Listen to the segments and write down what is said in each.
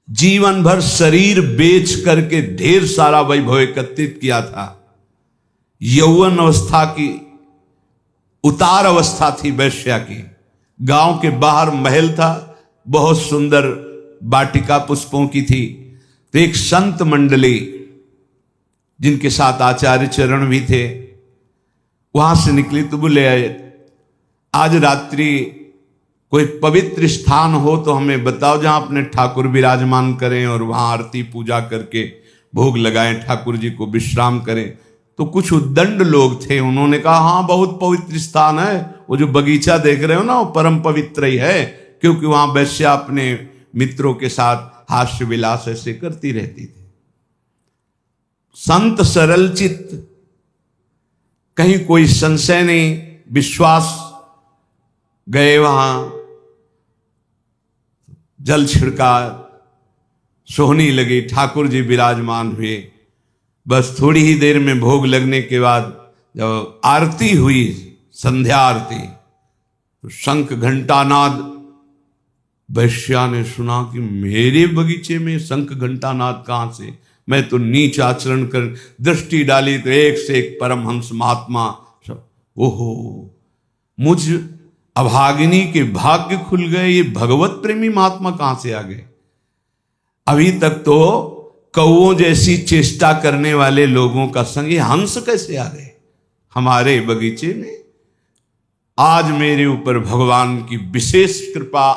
जीवन भर शरीर बेच करके ढेर सारा वैभव एकत्रित किया था। यौवन अवस्था की उतार अवस्था थी वैश्या की। गांव के बाहर महल था, बहुत सुंदर वाटिका पुष्पों की थी। तो एक संत मंडली जिनके साथ आचार्य चरण भी थे, वहां से निकली तो बोले आज रात्रि कोई पवित्र स्थान हो तो हमें बताओ जहां अपने ठाकुर विराजमान करें और वहां आरती पूजा करके भोग लगाएं, ठाकुर जी को विश्राम करें। तो कुछ उद्दंड लोग थे, उन्होंने कहा हाँ बहुत पवित्र स्थान है, वो जो बगीचा देख रहे हो ना वो परम पवित्र ही है, क्योंकि वहां वैश्या अपने मित्रों के साथ हास्य विलास ऐसे करती रहती थी। संत सरल चित्त, कहीं कोई संशय नहीं, विश्वास, गए वहां, जल छिड़का, सोहनी लगी, ठाकुर जी विराजमान हुए। बस थोड़ी ही देर में भोग लगने के बाद जब आरती हुई, संध्या आरती, तो शंख घंटा नाद, वैश्या ने सुना कि मेरे बगीचे में शंख घंटा नाद कहां से, मैं तो नीच आचरण कर दृष्टि डाली तो एक से एक परमहंस महात्मा सब। ओहो, मुझ अभागिनी के भाग्य खुल गए, ये भगवत प्रेमी महात्मा कहां से आ गए। अभी तक तो कौओं जैसी चेष्टा करने वाले लोगों का संग ये हंस कैसे आ गए हमारे बगीचे में। आज मेरे ऊपर भगवान की विशेष कृपा,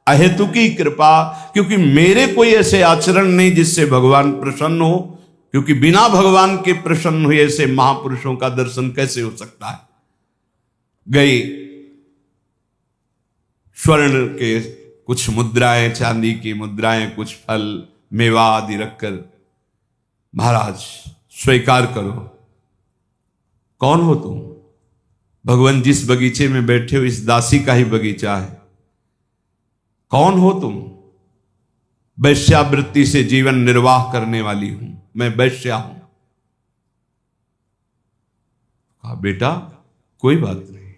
अहेतुकी कृपा, क्योंकि मेरे कोई ऐसे आचरण नहीं जिससे भगवान प्रसन्न हो, क्योंकि बिना भगवान के प्रसन्न हुए ऐसे महापुरुषों का दर्शन कैसे हो सकता है। गई स्वर्ण के कुछ मुद्राएं, चांदी की मुद्राएं, कुछ फल मेवा आदि रखकर, महाराज स्वीकार करो, कौन हो तुम। भगवान जिस बगीचे में बैठे हो इस दासी का ही बगीचा है, कौन हो तुम। वैश्यावृत्ति से जीवन निर्वाह करने वाली हूं, मैं वैश्या हूं। कहा बेटा कोई बात नहीं,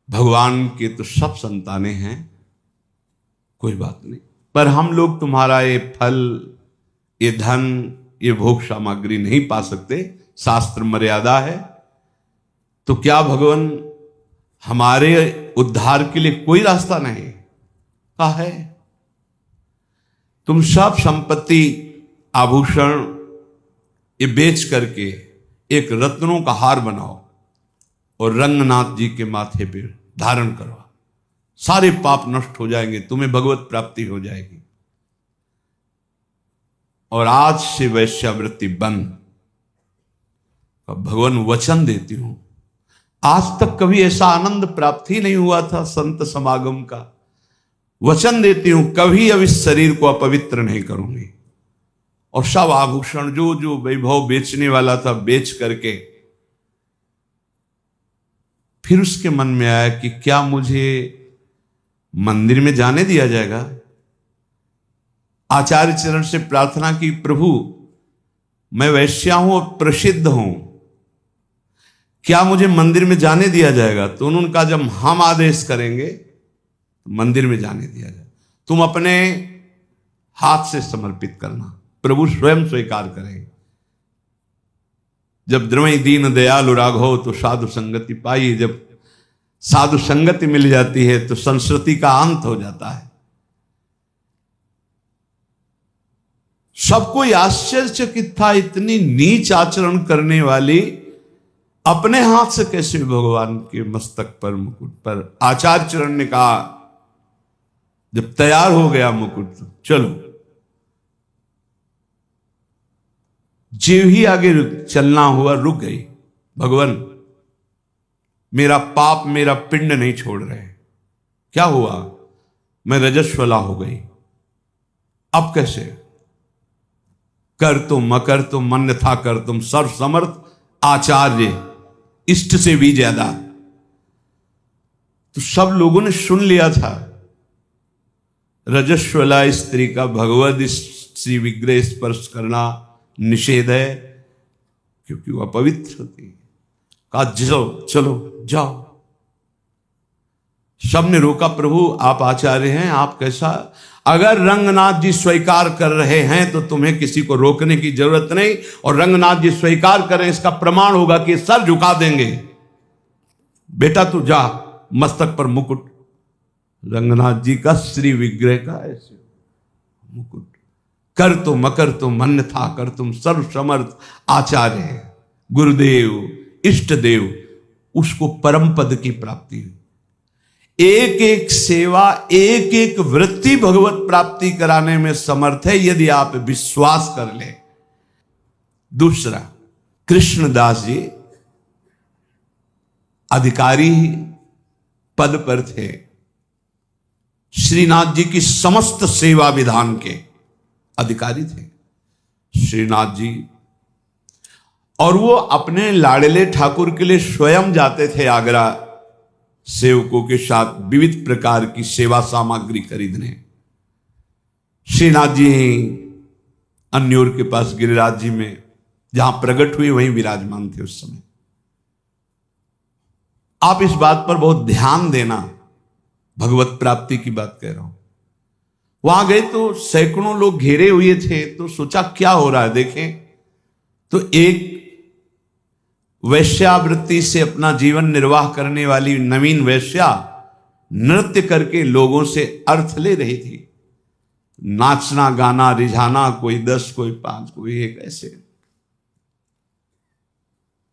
भगवान के तो सब संतानें हैं, कोई बात नहीं, पर हम लोग तुम्हारा ये फल, ये धन, ये भोग सामग्री नहीं पा सकते, शास्त्र मर्यादा है। तो क्या भगवान हमारे उद्धार के लिए कोई रास्ता नहीं? कहा है, तुम सब संपत्ति, आभूषण ये बेच करके एक रत्नों का हार बनाओ और रंगनाथ जी के माथे पे धारण करो, सारे पाप नष्ट हो जाएंगे, तुम्हें भगवत प्राप्ति हो जाएगी। और आज से वैश्यावृत्ति बंद। भगवान वचन देती हूं, आज तक कभी ऐसा आनंद प्राप्त ही नहीं हुआ था संत समागम का। वचन देती हूं कभी अब इस शरीर को अपवित्र नहीं करूंगी। और सब आभूषण जो जो वैभव बेचने वाला था बेच करके, फिर उसके मन में आया कि क्या मुझे मंदिर में जाने दिया जाएगा। आचार्य चरण से प्रार्थना की, प्रभु मैं वैश्या हूं और प्रसिद्ध हूं, क्या मुझे मंदिर में जाने दिया जाएगा। तो उन्होंने कहा जब हम आदेश करेंगे तो मंदिर में जाने दिया जाए, तुम अपने हाथ से समर्पित करना, प्रभु स्वयं स्वीकार करेंगे। जब द्रवई दीन दयालु राघव तो साधु संगति पाई, जब साधु संगति मिल जाती है तो संस्कृति का अंत हो जाता है। सबको आश्चर्यचकित था, इतनी नीच आचरण करने वाली अपने हाथ से कैसे भगवान के मस्तक पर, मुकुट पर। आचार्य चरण ने कहा जब तैयार हो गया मुकुट तो चलो। जीव ही आगे चलना हुआ, रुक गई। भगवान मेरा पाप, मेरा पिंड नहीं छोड़ रहे, क्या हुआ, मैं रजस्वला हो गई, अब कैसे। कर तुम मकर तुम मन था कर तुम, सर्व समर्थ आचार्य इष्ट से भी ज्यादा। तो सब लोगों ने सुन लिया था, रजस्वला स्त्री का भगवद श्री विग्रह स्पर्श करना निषेध है, क्योंकि वह पवित्र होती है। कहा चलो चलो जाओ। सबने रोका, प्रभु आप आचार्य हैं, आप कैसा, अगर रंगनाथ जी स्वीकार कर रहे हैं तो तुम्हें किसी को रोकने की जरूरत नहीं, और रंगनाथ जी स्वीकार करें इसका प्रमाण होगा कि सर झुका देंगे। बेटा तू जा, मस्तक पर मुकुट, रंगनाथ जी का श्री विग्रह का ऐसे मुकुट, कर तुम मकर तुम अन्यथा कर तुम सर्व समर्थ आचार्य गुरुदेव इष्ट देव, उसको परम पद की प्राप्ति हुई। एक एक सेवा, एक एक वृत्ति भगवत प्राप्ति कराने में समर्थ है यदि आप विश्वास कर ले। दूसरा, कृष्णदास जी अधिकारी पद पर थे, श्रीनाथ जी की समस्त सेवा विधान के अधिकारी थे श्रीनाथ जी, और वो अपने लाडले ठाकुर के लिए स्वयं जाते थे आगरा सेवकों के साथ विविध प्रकार की सेवा सामग्री खरीदने। श्रीनाथ जी अन्योर के पास गिरिराज जी में जहां प्रकट हुए वहीं विराजमान थे उस समय। आप इस बात पर बहुत ध्यान देना, भगवत प्राप्ति की बात कह रहा हूं। वहां गए तो सैकड़ों लोग घेरे हुए थे, तो सोचा क्या हो रहा है देखें, तो एक वैश्यावृत्ति से अपना जीवन निर्वाह करने वाली नवीन वैश्या नृत्य करके लोगों से अर्थ ले रही थी। नाचना गाना रिझाना, कोई 10 कोई 5 कोई 1 ऐसे।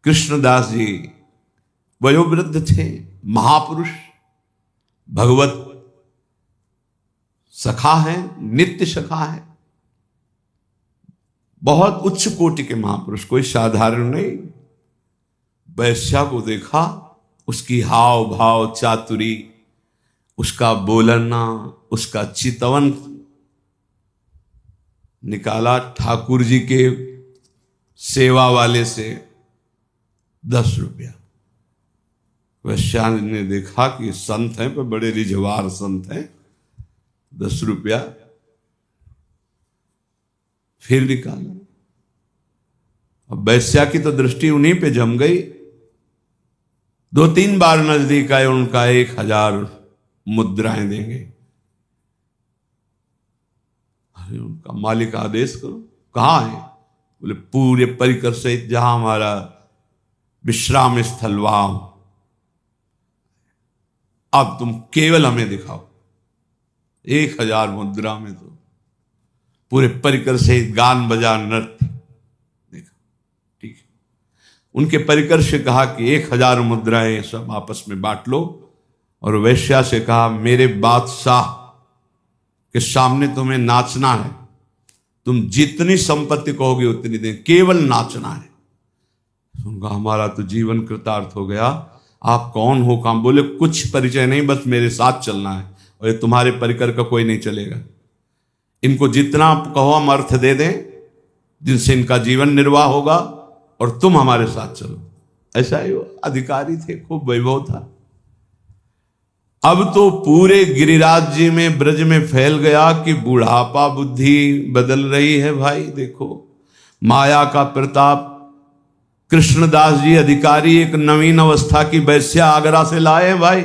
कृष्णदास जी वयोवृद्ध थे, महापुरुष, भगवत सखा है, नित्य सखा है, बहुत उच्च कोटि के महापुरुष, कोई साधारण नहीं। वैश्या को देखा, उसकी हाव भाव चातुरी, उसका बोलना, उसका चितवन निकाला। ठाकुर जी के सेवा वाले से 10 रुपया। वैश्या ने देखा कि संत हैं पर बड़े रिझवार संत हैं, 10 रुपया फिर निकाला। अब वैश्या की तो दृष्टि उन्हीं पे जम गई। 2-3 बार नजदीक आए, उनका 1000 मुद्राएं देंगे। अरे उनका मालिक आदेश करो, कहाँ है? बोले पूरे परिकर सहित जहां हमारा विश्राम स्थल वहां, अब तुम केवल हमें दिखाओ। 1000 मुद्रा में तो पूरे परिकर सहित गान बजा नृत्य देखा। ठीक है, उनके परिकर से कहा कि 1000 मुद्राएं सब आपस में बांट लो, और वैश्या से कहा मेरे बादशाह के सामने तुम्हें नाचना है, तुम जितनी संपत्ति कहोगे उतनी दें, केवल नाचना है। उनका हमारा तो जीवन कृतार्थ हो गया। आप कौन हो काम? बोले कुछ परिचय नहीं, बस मेरे साथ चलना है, और ये तुम्हारे परिकर का कोई नहीं चलेगा। इनको जितना कहो हम अर्थ दे दें, जिनसे इनका जीवन निर्वाह होगा, और तुम हमारे साथ चलो। ऐसा ही वो अधिकारी थे, खूब वैभव था। अब तो पूरे गिरिराज जी में, ब्रज में फैल गया कि बुढ़ापा बुद्धि बदल रही है। भाई देखो माया का प्रताप। कृष्णदास जी अधिकारी एक नवीन अवस्था की वैश्या आगरा से लाए हैं भाई,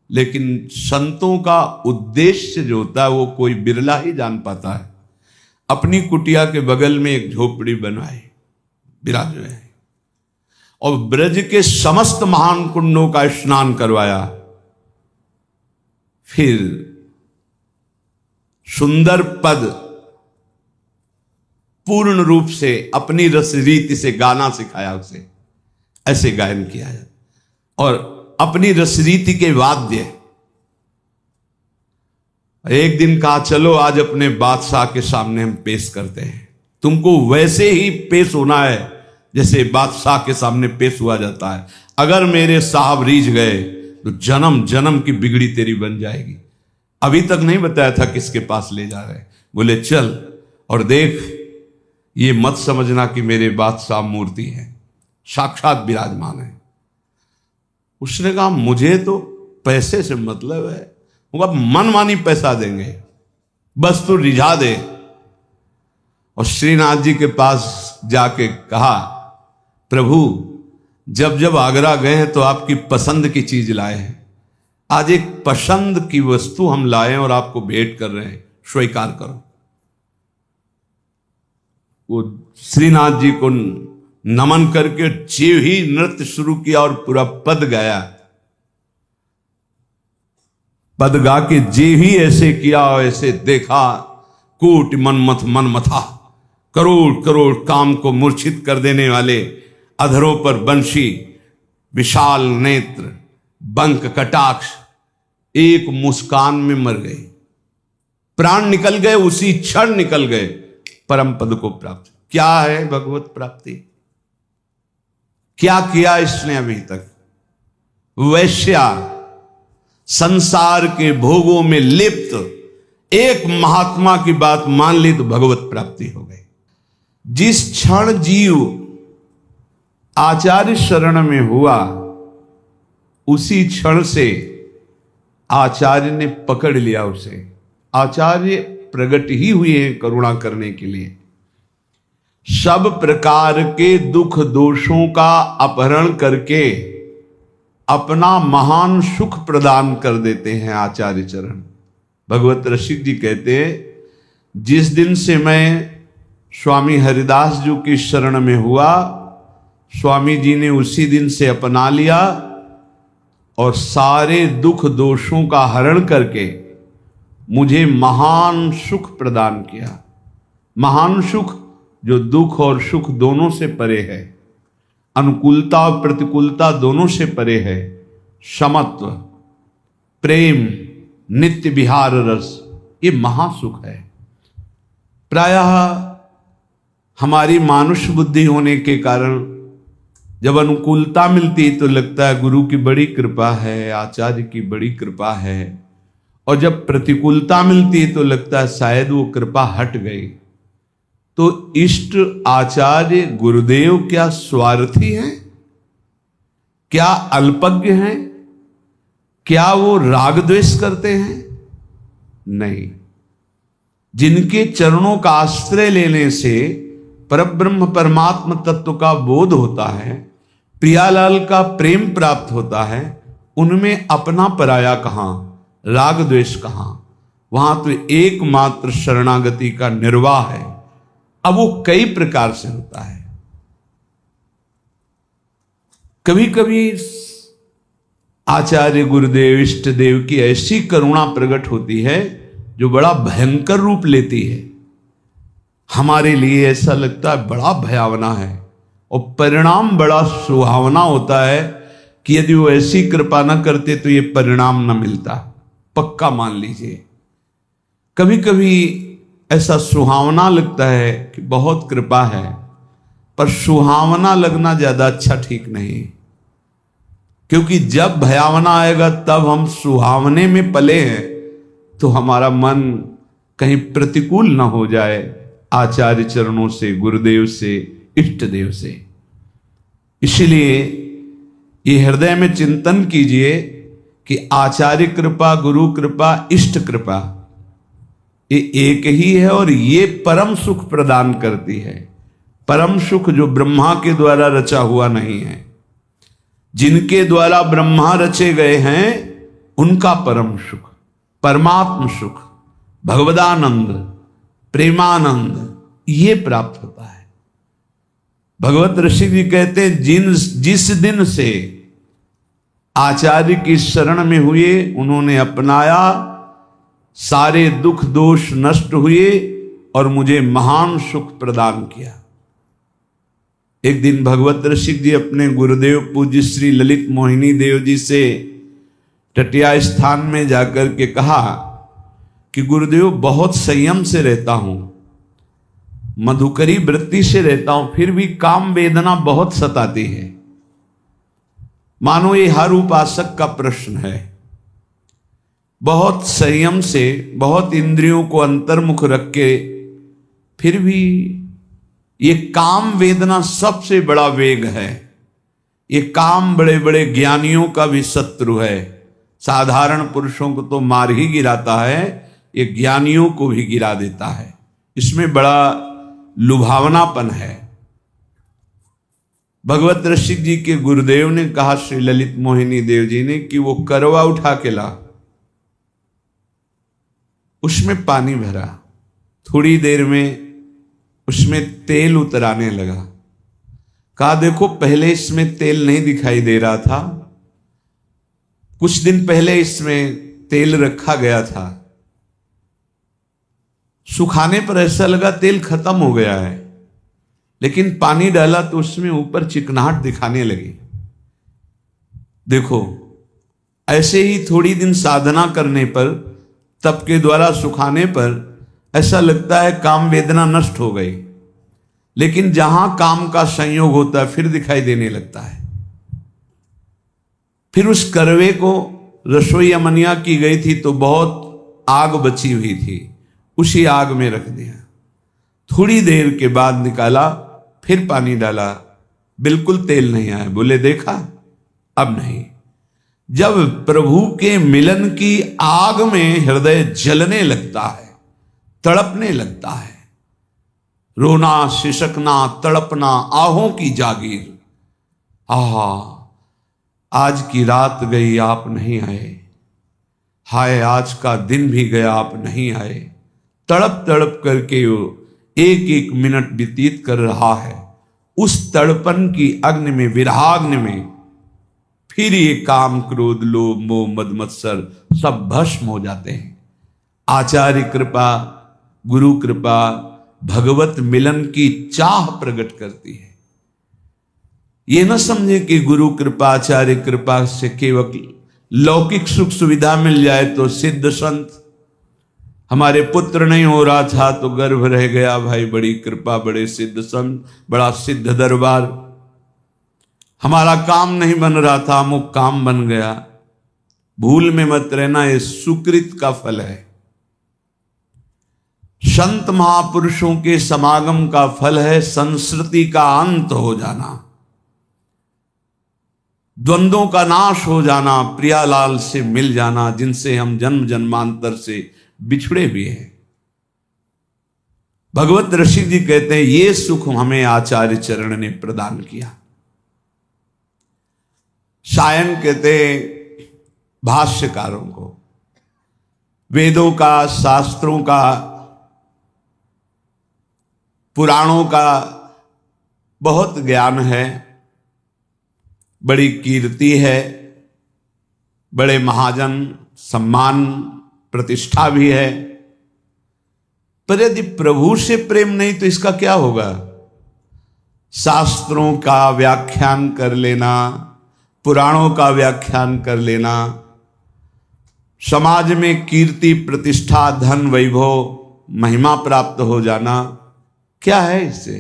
लेकिन संतों का उद्देश्य जो होता है वो कोई बिरला ही जान पाता है। अपनी कुटिया के बगल में एक झोपड़ी बनवाई, विराज है, और ब्रज के समस्त महान कुंडों का स्नान करवाया। फिर सुंदर पद पूर्ण रूप से अपनी रस रीति से गाना सिखाया, उसे ऐसे गायन किया है, और अपनी रसरीति के वाद्य। एक दिन कहा चलो आज अपने बादशाह के सामने हम पेश करते हैं। तुमको वैसे ही पेश होना है जैसे बादशाह के सामने पेश हुआ जाता है। अगर मेरे साहब रीझ गए तो जन्म जन्म की बिगड़ी तेरी बन जाएगी। अभी तक नहीं बताया था किसके पास ले जा रहे। बोले चल और देख, ये मत समझना कि मेरे बादशाह मूर्ति है, साक्षात विराजमान है। उसने कहा मुझे तो पैसे से मतलब है, वो मनमानी पैसा देंगे, बस तू रिझा दे। और श्रीनाथ जी के पास जाके कहा प्रभु जब जब आगरा गए हैं तो आपकी पसंद की चीज लाए हैं, आज एक पसंद की वस्तु हम लाए और आपको भेंट कर रहे हैं, स्वीकार करो। वो श्रीनाथ जी को नमन करके जीव ही नृत्य शुरू किया और पूरा पद गाया। पद गा के जीव ही ऐसे किया, ऐसे देखा, कूट मनमथ मनमथा, करोड़ करोड़ काम को मूर्छित कर देने वाले अधरों पर बंशी, विशाल नेत्र, बंक कटाक्ष, एक मुस्कान में मर गए, प्राण निकल गए, उसी क्षण निकल गए, परम पद को प्राप्त। क्या है भगवत प्राप्ति? क्या किया इसने अभी तक? वैश्या, संसार के भोगों में लिप्त एक महात्मा की बात मान ली तो भगवत प्राप्ति हो गई। जिस क्षण जीव आचार्य शरण में हुआ, उसी क्षण से आचार्य ने पकड़ लिया उसे। आचार्य प्रकट ही हुए हैं करुणा करने के लिए। सब प्रकार के दुख दोषों का अपहरण करके अपना महान सुख प्रदान कर देते हैं आचार्य चरण। भगवत रसिक जी कहते हैं, जिस दिन से मैं स्वामी हरिदास जी की शरण में हुआ, स्वामी जी ने उसी दिन से अपना लिया और सारे दुख दोषों का हरण करके मुझे महान सुख प्रदान किया। महान सुख जो दुख और सुख दोनों से परे है, अनुकूलता और प्रतिकूलता दोनों से परे है, समत्व, प्रेम, नित्य विहार रस, ये महासुख है। प्रायः हमारी मानुष बुद्धि होने के कारण जब अनुकूलता मिलती है तो लगता है गुरु की बड़ी कृपा है, आचार्य की बड़ी कृपा है, और जब प्रतिकूलता मिलती है तो लगता है शायद वो कृपा हट गई। तो इष्ट आचार्य गुरुदेव क्या स्वार्थी हैं? क्या अल्पज्ञ हैं? क्या वो राग द्वेष करते हैं? नहीं। जिनके चरणों का आश्रय लेने से परब्रह्म परमात्म तत्व का बोध होता है, प्रियालाल का प्रेम प्राप्त होता है, उनमें अपना पराया कहां, राग द्वेष कहां? वहां तो एकमात्र शरणागति का निर्वाह है। अब वो कई प्रकार से होता है। कभी कभी आचार्य गुरुदेव इष्ट देव की ऐसी करुणा प्रकट होती है जो बड़ा भयंकर रूप लेती है। हमारे लिए ऐसा लगता है बड़ा भयावना है, और परिणाम बड़ा सुहावना होता है कि यदि वो ऐसी कृपा न करते तो ये परिणाम न मिलता। पक्का मान लीजिए, कभी कभी ऐसा सुहावना लगता है कि बहुत कृपा है, पर सुहावना लगना ज्यादा अच्छा ठीक नहीं, क्योंकि जब भयावना आएगा तब हम सुहावने में पले हैं तो हमारा मन कहीं प्रतिकूल न हो जाए आचार्य चरणों से, गुरुदेव से, इष्ट देव से। इसलिए ये हृदय में चिंतन कीजिए कि आचार्य कृपा, गुरु कृपा, इष्ट कृपा ये एक ही है, और ये परम सुख प्रदान करती है। परम सुख जो ब्रह्मा के द्वारा रचा हुआ नहीं है। जिनके द्वारा ब्रह्मा रचे गए हैं उनका परम सुख, परमात्म सुख, भगवदानंद, प्रेमानंद, ये प्राप्त होता है। भगवत ऋषि जी कहते हैं, जिस दिन से आचार्य की शरण में हुए, उन्होंने अपनाया, सारे दुख दोष नष्ट हुए और मुझे महान सुख प्रदान किया। एक दिन भगवत ऋषिक जी अपने गुरुदेव पूज्य श्री ललित मोहिनी देव जी से टटिया स्थान में जाकर के कहा कि गुरुदेव बहुत संयम से रहता हूं, मधुकरी वृत्ति से रहता हूं, फिर भी काम वेदना बहुत सताती है। मानो ये हर उपासक का प्रश्न है। बहुत संयम से, बहुत इंद्रियों को अंतर्मुख रख के, फिर भी ये काम वेदना सबसे बड़ा वेग है। ये काम बड़े बड़े ज्ञानियों का भी शत्रु है। साधारण पुरुषों को तो मार ही गिराता है, ये ज्ञानियों को भी गिरा देता है। इसमें बड़ा लुभावनापन है। भगवत रसिक जी के गुरुदेव ने कहा श्री ललित मोहिनी देव जी ने कि वो करवा उठा के ला, उसमें पानी भरा, थोड़ी देर में उसमें तेल उतराने लगा। कहा देखो पहले इसमें तेल नहीं दिखाई दे रहा था, कुछ दिन पहले इसमें तेल रखा गया था, सुखाने पर ऐसा लगा तेल खत्म हो गया है, लेकिन पानी डाला तो उसमें ऊपर चिकनाहट दिखाने लगी। देखो ऐसे ही थोड़ी दिन साधना करने पर, तप के द्वारा सुखाने पर ऐसा लगता है काम वेदना नष्ट हो गई, लेकिन जहां काम का संयोग होता है फिर दिखाई देने लगता है। फिर उस करवे को रसोई अमनिया की गई थी तो बहुत आग बची हुई थी, उसी आग में रख दिया। थोड़ी देर के बाद निकाला, फिर पानी डाला, बिल्कुल तेल नहीं आया। बोले देखा अब नहीं। जब प्रभु के मिलन की आग में हृदय जलने लगता है, तड़पने लगता है, रोना सिसकना तड़पना आहों की जागीर, आहा आज की रात गई आप नहीं आए, हाय आज का दिन भी गया आप नहीं आए। तड़प तड़प करके वो एक एक मिनट व्यतीत कर रहा है। उस तड़पन की अग्नि में, विरहाग्नि में फिर ये काम क्रोध लोभ मोह मद मत्सर सब भस्म हो जाते हैं। आचार्य कृपा, गुरु कृपा भगवत मिलन की चाह प्रकट करती है। ये न समझे कि गुरु कृपा आचार्य कृपा से केवल लौकिक सुख सुविधा मिल जाए तो सिद्ध संत, हमारे पुत्र नहीं हो रहा था तो गर्भ रह गया, भाई बड़ी कृपा, बड़े सिद्ध संत, बड़ा सिद्ध दरबार, हमारा काम नहीं बन रहा था अमुक काम बन गया। भूल में मत रहना, ये सुकृत का फल है। संत महापुरुषों के समागम का फल है संस्कृति का अंत हो जाना, द्वंद्वों का नाश हो जाना, प्रियालाल से मिल जाना जिनसे हम जन्म जन्मांतर से बिछड़े हुए हैं। भगवत रसिक जी कहते हैं ये सुख हमें आचार्य चरण ने प्रदान किया। सायन कहते भाष्यकारों को वेदों का, शास्त्रों का, पुराणों का बहुत ज्ञान है, बड़ी कीर्ति है, बड़े महाजन सम्मान प्रतिष्ठा भी है, पर यदि प्रभु से प्रेम नहीं तो इसका क्या होगा? शास्त्रों का व्याख्यान कर लेना, पुराणों का व्याख्यान कर लेना, समाज में कीर्ति प्रतिष्ठा धन वैभव महिमा प्राप्त हो जाना, क्या है इससे?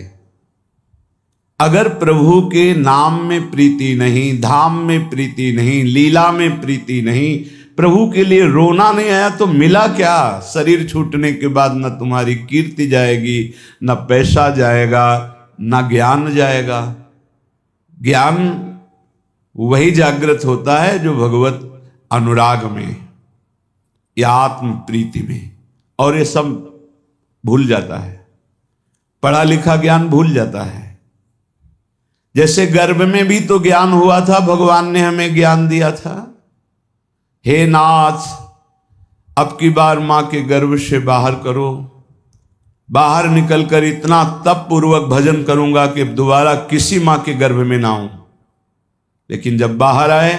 अगर प्रभु के नाम में प्रीति नहीं, धाम में प्रीति नहीं, लीला में प्रीति नहीं, प्रभु के लिए रोना नहीं आया तो मिला क्या? शरीर छूटने के बाद न तुम्हारी कीर्ति जाएगी, न पैसा जाएगा, न ज्ञान जाएगा। ज्ञान वही जागृत होता है जो भगवत अनुराग में या आत्म प्रीति में, और ये सब भूल जाता है, पढ़ा लिखा ज्ञान भूल जाता है। जैसे गर्भ में भी तो ज्ञान हुआ था, भगवान ने हमें ज्ञान दिया था, हे नाथ अब की बार मां के गर्भ से बाहर करो, बाहर निकलकर इतना तप पूर्वक भजन करूंगा कि दोबारा किसी मां के गर्भ में ना आऊं। लेकिन जब बाहर आए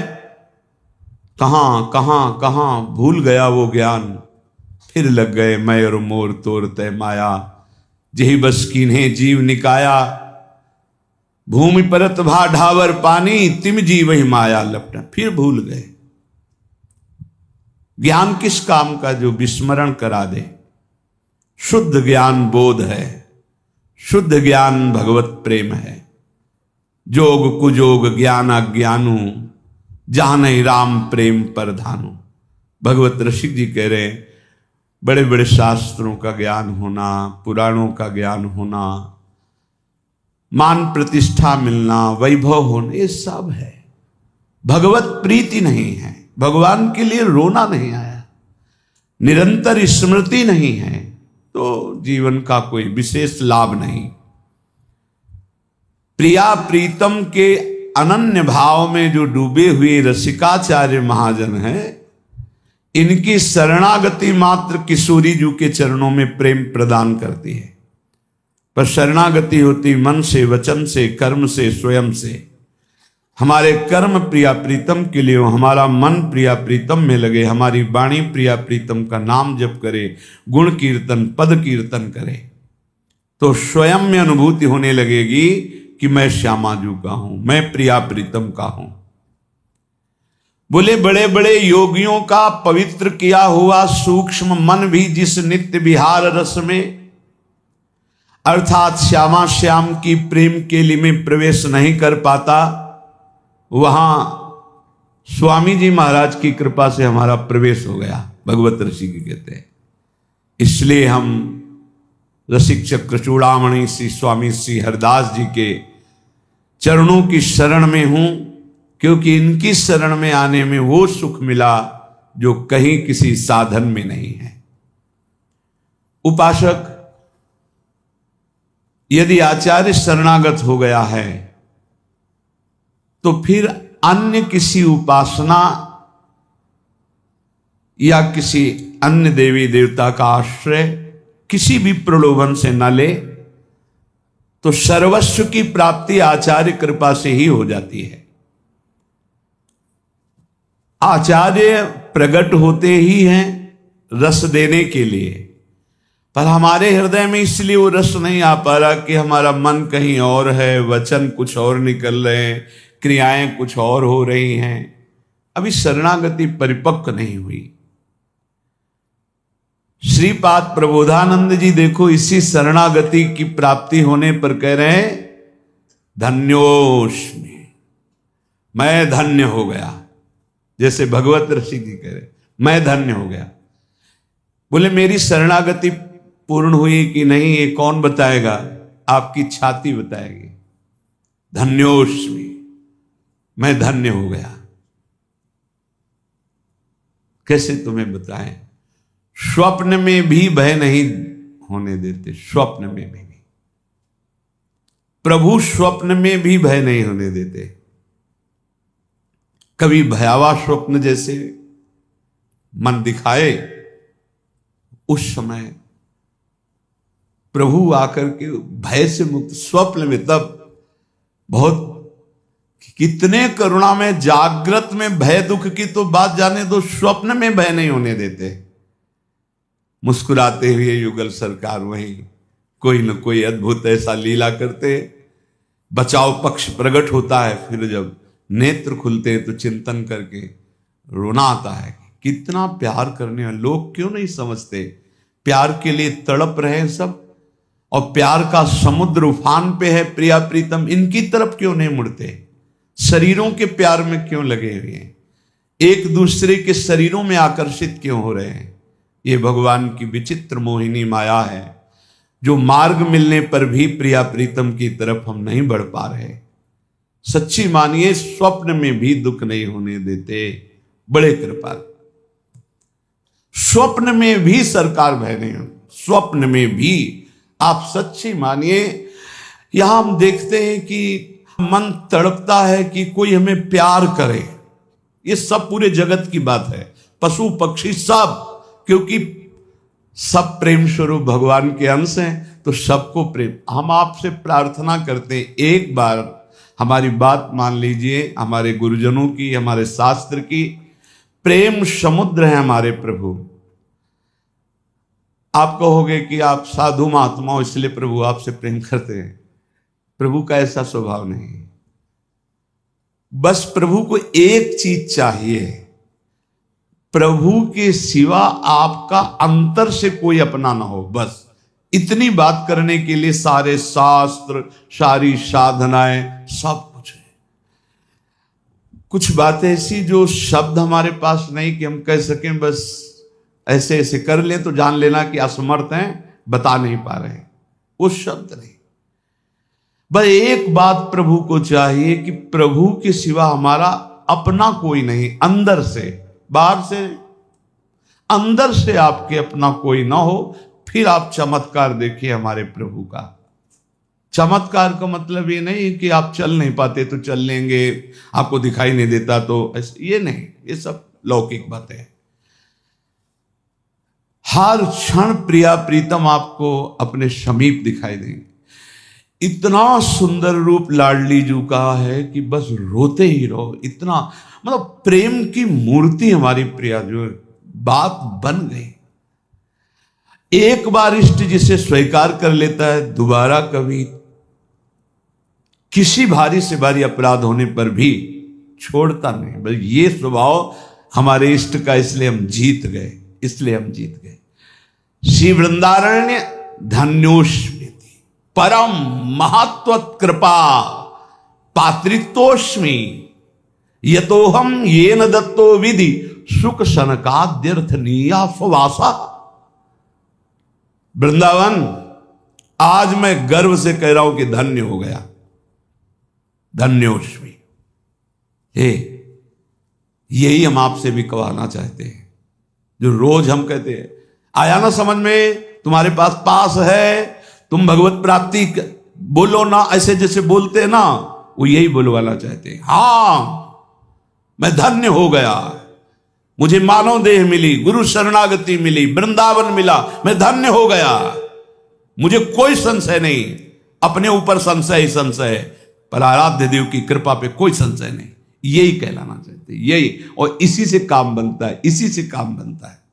कहां कहां कहां भूल गया वो ज्ञान, फिर लग गए मैं और मोर तोर तय माया, जही बस कीन्हे जीव निकाया, भूमि परत भा ढावर पानी, तिम जीव ही माया लपटा। फिर भूल गए। ज्ञान किस काम का? जो विस्मरण करा दे। शुद्ध ज्ञान बोध है, शुद्ध ज्ञान भगवत प्रेम है। जोग कुजोग ज्ञान अज्ञानु, जहां नहीं राम प्रेम परधानु। भगवत रसिक जी कह रहे हैं बड़े बड़े शास्त्रों का ज्ञान होना, पुराणों का ज्ञान होना, मान प्रतिष्ठा मिलना, वैभव होना, ये सब है, भगवत प्रीति नहीं है, भगवान के लिए रोना नहीं आया, निरंतर स्मृति नहीं है, तो जीवन का कोई विशेष लाभ नहीं। प्रिया प्रीतम के अनन्य भाव में जो डूबे हुए रसिकाचार्य महाजन हैं, इनकी शरणागति मात्र किशोरी जी के चरणों में प्रेम प्रदान करती है। पर शरणागति होती मन से, वचन से, कर्म से, स्वयं से। हमारे कर्म प्रिया प्रीतम के लिए हो, हमारा मन प्रिया प्रीतम में लगे, हमारी वाणी प्रिया प्रीतम का नाम जप करे, गुण कीर्तन पद कीर्तन करे, तो स्वयं में अनुभूति होने लगेगी कि मैं श्यामाजू का हूं, मैं प्रिया प्रीतम का हूं। बोले बड़े बड़े योगियों का पवित्र किया हुआ सूक्ष्म मन भी जिस नित्य विहार रस में अर्थात श्यामा श्याम की प्रेम केली में प्रवेश नहीं कर पाता, वहां स्वामी जी महाराज की कृपा से हमारा प्रवेश हो गया, भगवत ऋषि की कहते हैं। इसलिए हम रसिक चक्र चूड़ामणि श्री स्वामी श्री हरदास जी के चरणों की शरण में हूं, क्योंकि इनकी शरण में आने में वो सुख मिला जो कहीं किसी साधन में नहीं है। उपासक यदि आचार्य शरणागत हो गया है तो फिर अन्य किसी उपासना या किसी अन्य देवी देवता का आश्रय किसी भी प्रलोभन से न ले, तो सर्वस्व की प्राप्ति आचार्य कृपा से ही हो जाती है। आचार्य प्रकट होते ही हैं रस देने के लिए, पर हमारे हृदय में इसलिए वो रस नहीं आ पा रहा कि हमारा मन कहीं और है, वचन कुछ और निकल रहे हैं, क्रियाएं कुछ और हो रही हैं, अभी शरणागति परिपक्व नहीं हुई। श्रीपाद प्रबोधानंद जी देखो इसी शरणागति की प्राप्ति होने पर कह रहे हैं धन्योस्मि, मैं धन्य हो गया। जैसे भगवत ऋषि जी कह रहे मैं धन्य हो गया। बोले मेरी शरणागति पूर्ण हुई कि नहीं ये कौन बताएगा, आपकी छाती बताएगी। धन्योस्मि, मैं धन्य हो गया। कैसे तुम्हें बताएं? स्वप्न में भी भय नहीं होने देते, स्वप्न में भी प्रभु स्वप्न में भी भय नहीं होने देते। कभी भयावह स्वप्न जैसे मन दिखाए, उस समय प्रभु आकर के भय से मुक्त, स्वप्न में तब बहुत कितने करुणा में, जागृत में भय दुख की तो बात जाने दो, स्वप्न में भय नहीं होने देते। मुस्कुराते हुए युगल सरकार वहीं कोई न कोई अद्भुत ऐसा लीला करते, बचाव पक्ष प्रकट होता है, फिर जब नेत्र खुलते हैं तो चिंतन करके रोना आता है। कितना प्यार करने वाले लोग क्यों नहीं समझते, प्यार के लिए तड़प रहे हैं सब, और प्यार का समुद्र उफान पे है प्रिया प्रीतम, इनकी तरफ क्यों नहीं मुड़ते? शरीरों के प्यार में क्यों लगे हुए हैं? एक दूसरे के शरीरों में आकर्षित क्यों हो रहे हैं? ये भगवान की विचित्र मोहिनी माया है, जो मार्ग मिलने पर भी प्रिया प्रीतम की तरफ हम नहीं बढ़ पा रहे। सच्ची मानिए स्वप्न में भी दुख नहीं होने देते, बड़े कृपाल। स्वप्न में भी सरकार भय नहीं हो, स्वप्न में भी आप सच्ची मानिए। यहां हम देखते हैं कि मन तड़पता है कि कोई हमें प्यार करे, ये सब पूरे जगत की बात है, पशु पक्षी सब, क्योंकि सब प्रेम स्वरूप भगवान के अंश हैं, तो सबको प्रेम। हम आपसे प्रार्थना करते हैं, एक बार हमारी बात मान लीजिए, हमारे गुरुजनों की, हमारे शास्त्र की, प्रेम समुद्र है हमारे प्रभु। आप कहोगे कि आप साधु महात्मा हो इसलिए प्रभु आपसे प्रेम करते हैं, प्रभु का ऐसा स्वभाव नहीं। बस प्रभु को एक चीज चाहिए, प्रभु के सिवा आपका अंतर से कोई अपना ना हो, बस इतनी बात करने के लिए सारे शास्त्र, सारी साधनाएं, सब कुछ है। कुछ बातें ऐसी जो शब्द हमारे पास नहीं कि हम कह सकें, बस ऐसे ऐसे कर लें तो जान लेना कि असमर्थ हैं, बता नहीं पा रहे, वो शब्द नहीं। बस एक बात प्रभु को चाहिए कि प्रभु के सिवा हमारा अपना कोई नहीं, अंदर से, बाहर से, अंदर से आपके अपना कोई ना हो, फिर आप चमत्कार देखिए हमारे प्रभु का। चमत्कार का मतलब ये नहीं कि आप चल नहीं पाते तो चल लेंगे, आपको दिखाई नहीं देता तो ये नहीं, ये सब लौकिक बातें हैं। हर क्षण प्रिया प्रीतम आपको अपने समीप दिखाई देंगे। इतना सुंदर रूप लाडली जू का है कि बस रोते ही रहो। इतना मतलब प्रेम की मूर्ति हमारी प्रिया जो बात बन गई। एक बार इष्ट जिसे स्वीकार कर लेता है दोबारा कभी किसी भारी से भारी अपराध होने पर भी छोड़ता नहीं। बस ये स्वभाव हमारे इष्ट का, इसलिए हम जीत गए, इसलिए हम जीत गए। श्री वृंदारण्य धन्योष्मी परम महत्व कृपा पात्रित्वोष्मी यतोहम ये न दत्तो विधि सुख सनकाद्यर्थ नीया सुवासा। वृंदावन आज मैं गर्व से कह रहा हूं कि धन्य हो गया, धन्योष्मी। हे, यही हम आपसे भी कहना चाहते हैं, जो रोज हम कहते हैं आया ना समझ में, तुम्हारे पास है, तुम भगवत प्राप्ति बोलो ना, ऐसे जैसे बोलते हैं ना, वो यही बोलवाना चाहते हैं। हां, मैं धन्य हो गया, मुझे मानव देह मिली, गुरु शरणागति मिली, वृंदावन मिला, मैं धन्य हो गया, मुझे कोई संशय नहीं, अपने ऊपर संशय ही संशय है, पर आराध्य देव की कृपा पे कोई संशय नहीं। यही कहलाना चाहते, यही, और इसी से काम बनता है, इसी से काम बनता है।